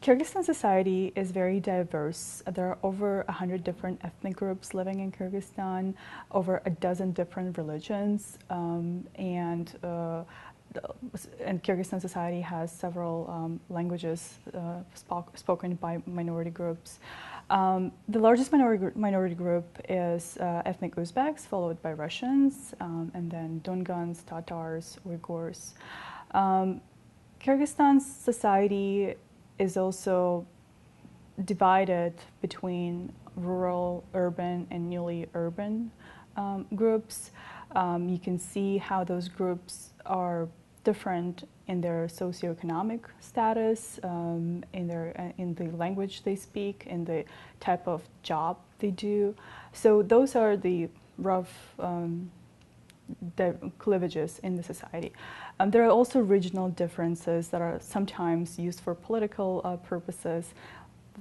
Kyrgyzstan society is very diverse. There are over 100 different ethnic groups living in Kyrgyzstan, over a dozen different religions, and Kyrgyzstan society has several languages spoken by minority groups. The largest minority group is ethnic Uzbeks, followed by Russians, and then Dungans, Tatars, Uyghurs. Kyrgyzstan's society is also divided between rural, urban, and newly urban groups. You can see how those groups are different in their socioeconomic status, in the language they speak, in the type of job they do. So those are the rough the cleavages in the society. There are also regional differences that are sometimes used for political purposes.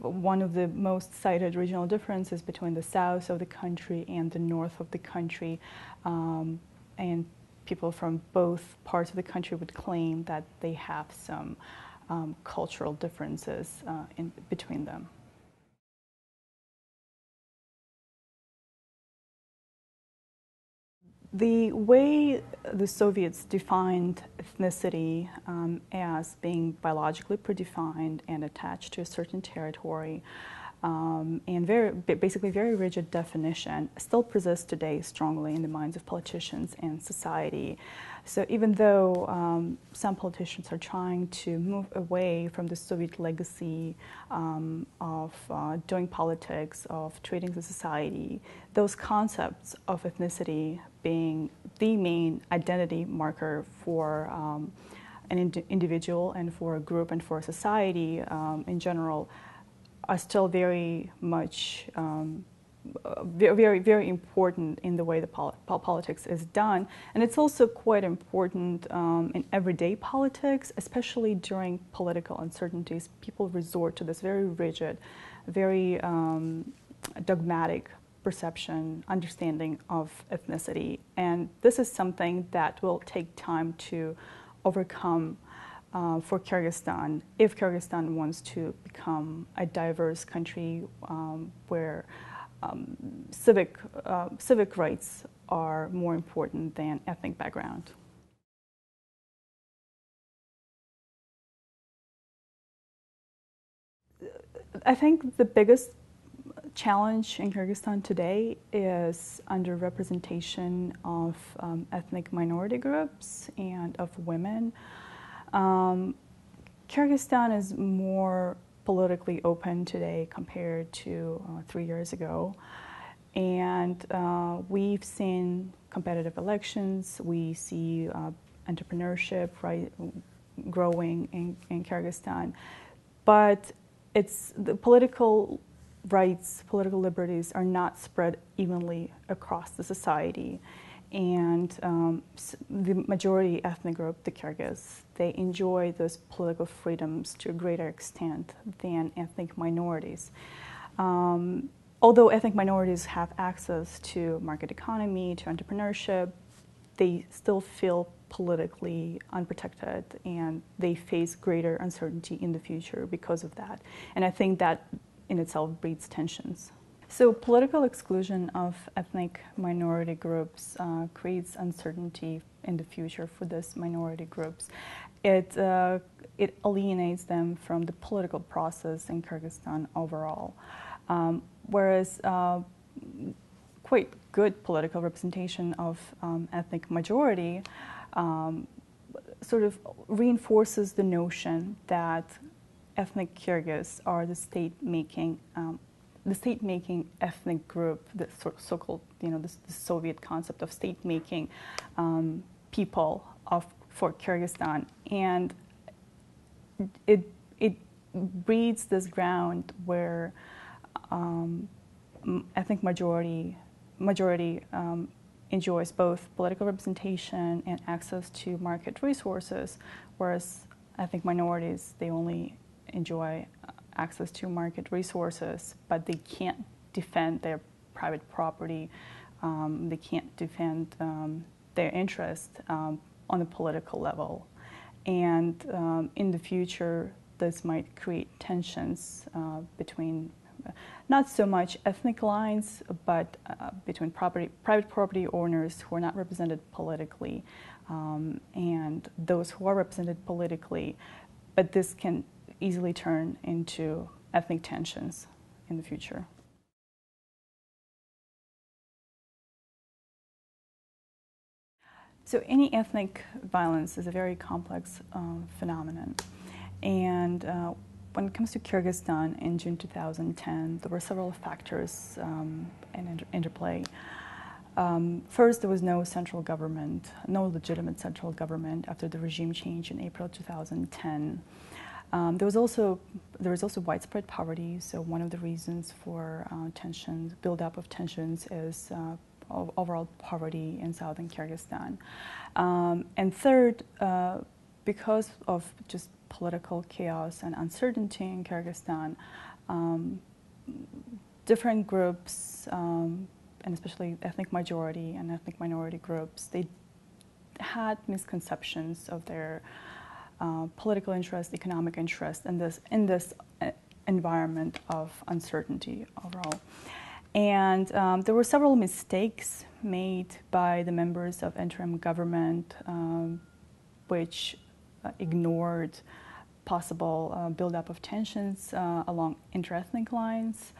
One of the most cited regional differences between the south of the country and the north of the country, and people from both parts of the country would claim that they have some cultural differences between them. The way the Soviets defined ethnicity as being biologically predefined and attached to a certain territory, and basically very rigid definition, still persists today strongly in the minds of politicians and society. So even though some politicians are trying to move away from the Soviet legacy of doing politics, of treating the society, those concepts of ethnicity being the main identity marker for an individual and for a group and for a society in general are still very much very important in the way the politics is done. And it's also quite important in everyday politics, especially during political uncertainties. People resort to this very rigid, very dogmatic perception, understanding of ethnicity. And this is something that will take time to overcome for Kyrgyzstan, if Kyrgyzstan wants to become a diverse country where civic rights are more important than ethnic background. I think the biggest challenge in Kyrgyzstan today is underrepresentation of ethnic minority groups and of women. Kyrgyzstan is more politically open today compared to 3 years ago. And we've seen competitive elections. We see entrepreneurship growing in Kyrgyzstan. But the political rights, political liberties are not spread evenly across the society. And the majority ethnic group, the Kyrgyz, they enjoy those political freedoms to a greater extent than ethnic minorities. Although ethnic minorities have access to market economy, to entrepreneurship, they still feel politically unprotected, and they face greater uncertainty in the future because of that. And I think that in itself breeds tensions. So political exclusion of ethnic minority groups creates uncertainty in the future for these minority groups. It alienates them from the political process in Kyrgyzstan overall. Whereas quite good political representation of ethnic majority sort of reinforces the notion that ethnic Kyrgyz are the state-making ethnic group, the so-called, the Soviet concept of state-making people for Kyrgyzstan, and it breeds this ground where ethnic majority enjoys both political representation and access to market resources, whereas ethnic minorities, they only enjoy access to market resources, but they can't defend their private property. They can't defend their interest on a political level. And in the future, this might create tensions between not so much ethnic lines, but between private property owners who are not represented politically and those who are represented politically. But this can easily turn into ethnic tensions in the future. So any ethnic violence is a very complex phenomenon. And when it comes to Kyrgyzstan in June 2010, there were several factors in interplay. First, there was no central government, no legitimate central government after the regime change in April 2010. There was also widespread poverty. So one of the reasons for tensions, buildup of tensions, is overall poverty in southern Kyrgyzstan. And third, because of just political chaos and uncertainty in Kyrgyzstan, different groups, and especially ethnic majority and ethnic minority groups, they had misconceptions of their political interest, economic interest in this environment of uncertainty overall. And there were several mistakes made by the members of interim government, which ignored possible buildup of tensions along interethnic lines.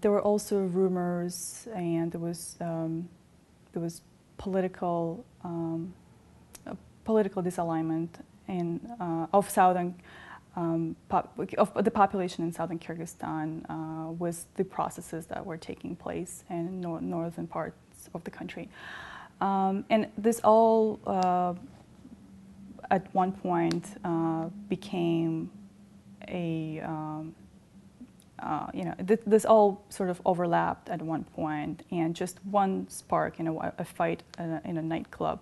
There were also rumors, and there was political disalignment of the population in southern Kyrgyzstan with the processes that were taking place in northern parts of the country. And this all, at one point, became a, this all sort of overlapped at one point, and just one spark, a fight in a nightclub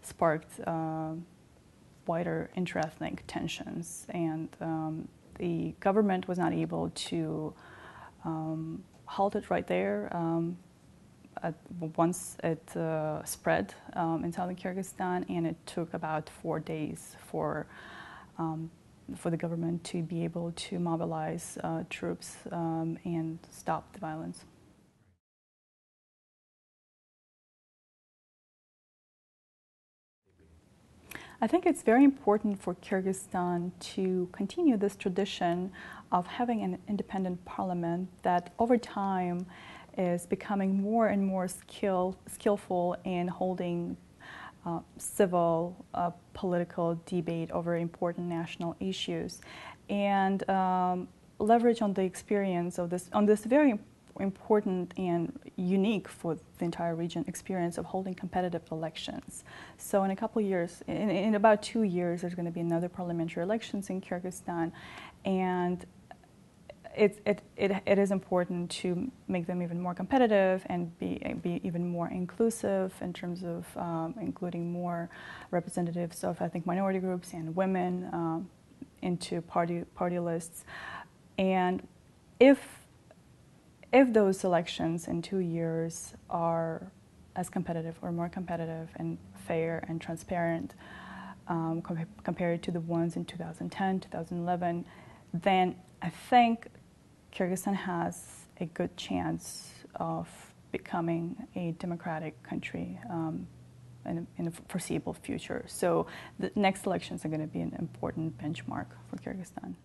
sparked wider interethnic tensions, and the government was not able to halt it right there. Once it spread in southern Kyrgyzstan, and it took about 4 days for the government to be able to mobilize troops and stop the violence. I think it's very important for Kyrgyzstan to continue this tradition of having an independent parliament that over time is becoming more and more skillful in holding civil political debate over important national issues, and leverage on the experience of this very important and unique for the entire region experience of holding competitive elections. So in a couple of years, in about 2 years, there's going to be another parliamentary elections in Kyrgyzstan, and it is important to make them even more competitive and be even more inclusive in terms of including more representatives of ethnic minority groups and women into party lists. And if those elections in 2 years are as competitive or more competitive and fair and transparent compared to the ones in 2010, 2011, then I think Kyrgyzstan has a good chance of becoming a democratic country in the foreseeable future. So the next elections are going to be an important benchmark for Kyrgyzstan.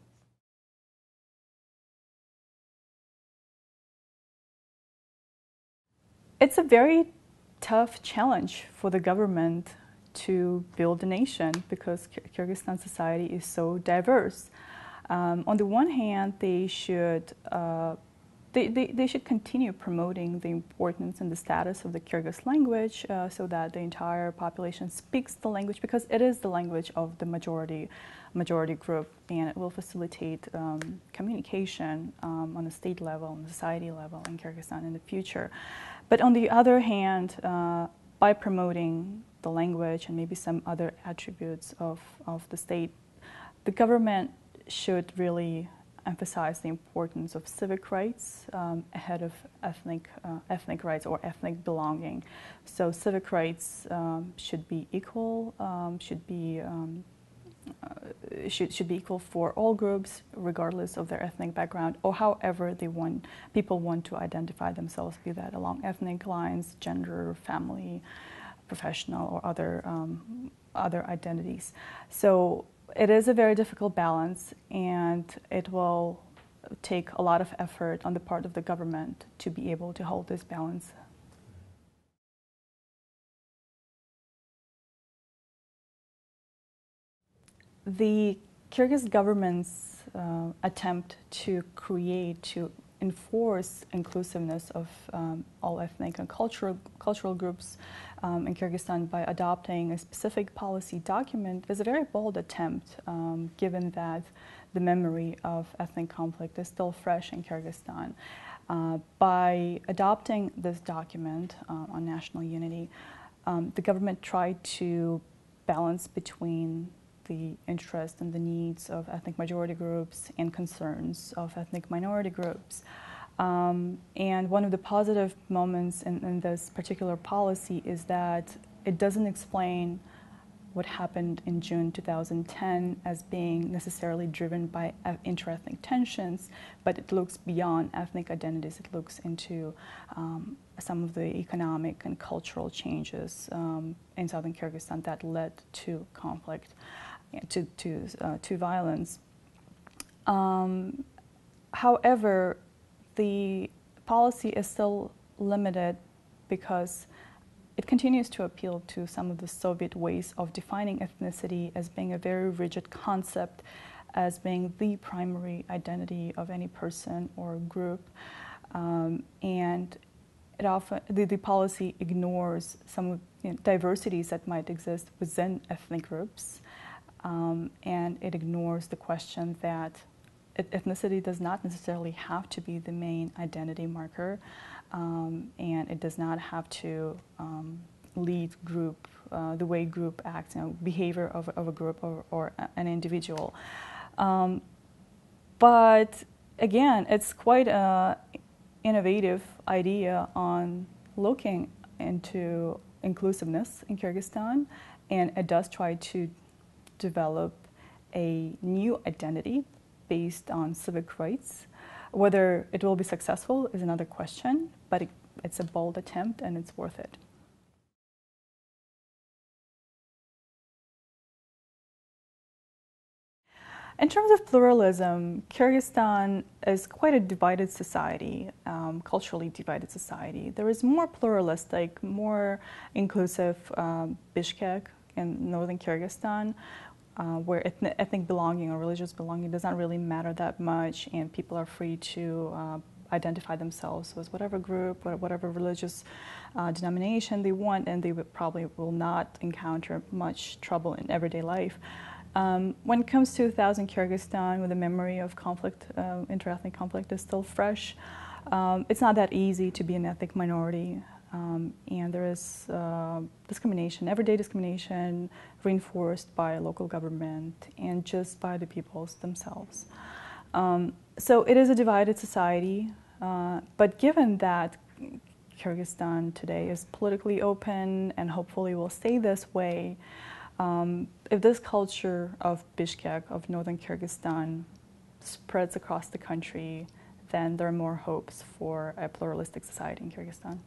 It's a very tough challenge for the government to build a nation because Kyrgyzstan society is so diverse. On the one hand, they should continue promoting the importance and the status of the Kyrgyz language so that the entire population speaks the language, because it is the language of the majority group, and it will facilitate communication on a state level, on the society level in Kyrgyzstan in the future. But on the other hand, by promoting the language and maybe some other attributes of the state, the government should really emphasize the importance of civic rights ahead of ethnic rights or ethnic belonging. So civic rights should be equal, should be equal for all groups, regardless of their ethnic background, or however people want to identify themselves, be that along ethnic lines, gender, family, professional, or other identities. So it is a very difficult balance, and it will take a lot of effort on the part of the government to be able to hold this balance. The Kyrgyz government's attempt to enforce inclusiveness of all ethnic and cultural groups in Kyrgyzstan by adopting a specific policy document is a very bold attempt, given that the memory of ethnic conflict is still fresh in Kyrgyzstan. By adopting this document on national unity, the government tried to balance between the interests and the needs of ethnic majority groups and concerns of ethnic minority groups. And one of the positive moments in this particular policy is that it doesn't explain what happened in June 2010 as being necessarily driven by interethnic tensions, but it looks beyond ethnic identities. It looks into some of the economic and cultural changes in southern Kyrgyzstan that led to conflict, to violence. However, the policy is still limited because it continues to appeal to some of the Soviet ways of defining ethnicity as being a very rigid concept, as being the primary identity of any person or group. And it often, the policy ignores some of diversities that might exist within ethnic groups. And it ignores the question that ethnicity does not necessarily have to be the main identity marker, and it does not have to lead group, the way group acts, behavior of a group or an individual. But again, it's quite an innovative idea on looking into inclusiveness in Kyrgyzstan, and it does try to develop a new identity based on civic rights. Whether it will be successful is another question, but it's a bold attempt and it's worth it. In terms of pluralism, Kyrgyzstan is quite a divided society, culturally divided society. There is more pluralistic, more inclusive Bishkek in northern Kyrgyzstan, where ethnic belonging or religious belonging does not really matter that much, and people are free to identify themselves with whatever group, whatever religious denomination they want, and they probably will not encounter much trouble in everyday life. When it comes to Southern Kyrgyzstan, where the memory of conflict, interethnic conflict is still fresh, it's not that easy to be an ethnic minority. And there is discrimination, everyday discrimination, reinforced by local government and just by the peoples themselves. So it is a divided society, but given that Kyrgyzstan today is politically open and hopefully will stay this way, if this culture of Bishkek, of northern Kyrgyzstan, spreads across the country, then there are more hopes for a pluralistic society in Kyrgyzstan.